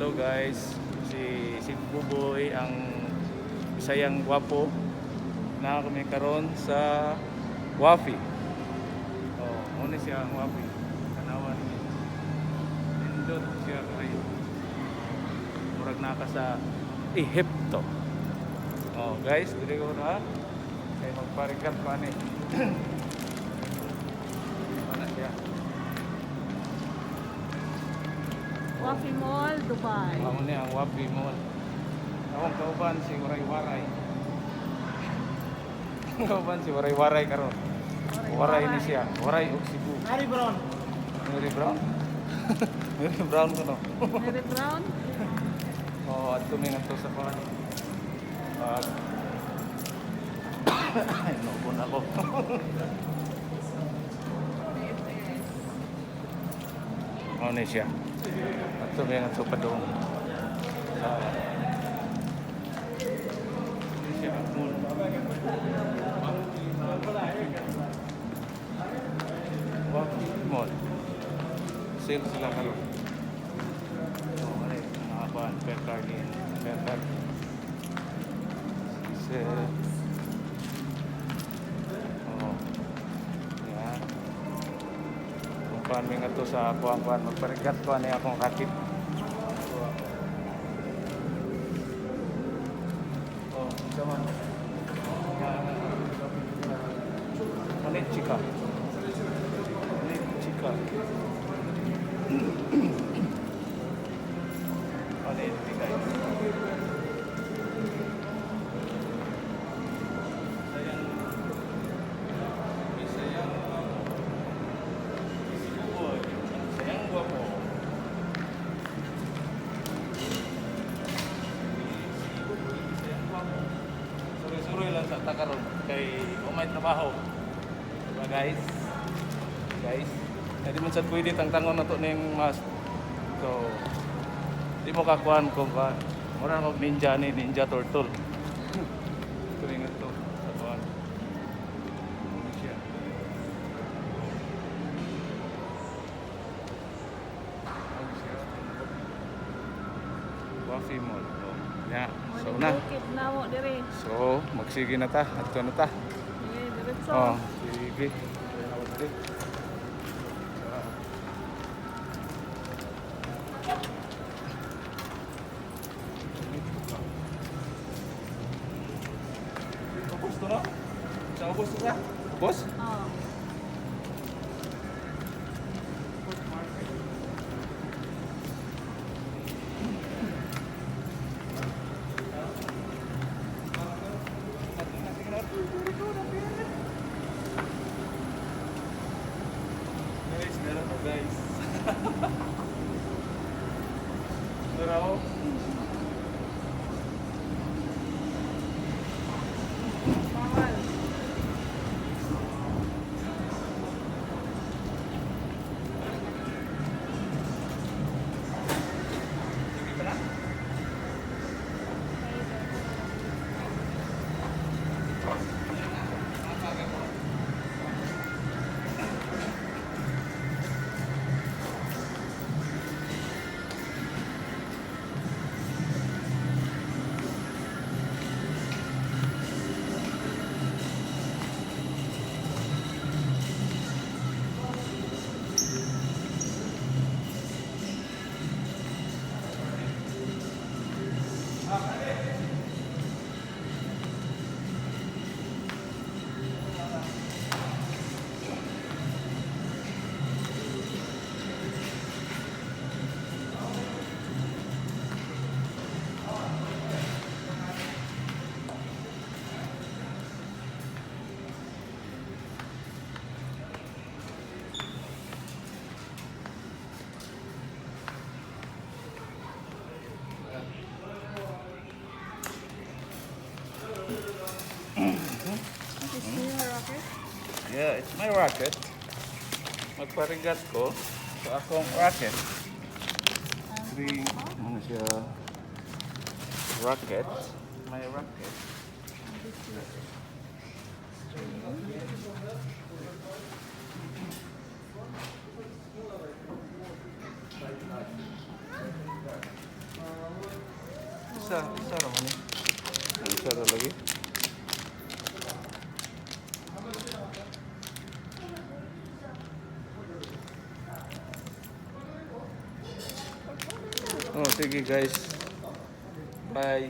Hello guys, si Buboy ang Bisayang gwapo na kami karon sa Wafi. Oh, muna siya ang Wafi. Tanawan ni Nindot siya kayo. Murag naka sa Ehipto. Oh guys, dili ko na kay magparikat pa ni. Mana siya? Wafi Mall, Dubai. Amo ni ang Wafi Mall. Akong kauban si Waray-Waray. Kauban si Waray-Waray karon. Waray ni siya. Waray og Cebu. Harry Brown. Mary Brown. Mary Brown ko no. Mary Brown. Oh, adto mi ngadto sa kuan. Ay, no po na ko. Oh, ni siya. Adto mi ngadto pa doon. Ni siya mall. Wafi Mall. Sale sila karon. Oh, ay, nakakuan per card din. Per card. Sale. Oh. Yan. Kung paano nga to sa kuan-kuan, magparigat ko ano akong kakit. Oh, sama. Manit chika. Chika. Ano yun? Chika. Sayang guwapo. Suroy-suroy lang sa takaron kay umay trabaho. Diba guys? Guys, hindi man sad pwede tangtangon na to ning mas. So, di mo kakuan kung ka. Mura kog ninja ni Ninja Turtle. Tulingan to sa kuan. Ano siya? Ano siya? Wafi Mall. Oh, ya. So na. Bukid na mo dire. So, magsige na ta. Adto na ta. Eh, diretso. Oh, sige. Kaya na wala din. Ubus to na? Sa ubus to ka? Ubus? Oh. Guys, meron to guys. Pero, Bawal. sige ka na? Is your rocket? Yeah, it's my racket. Magparigat ko sa akong racket. Three, ano siya? Racket. My racket. isa naman eh. Ang isa ra lagi. Oh, sige guys. Bye.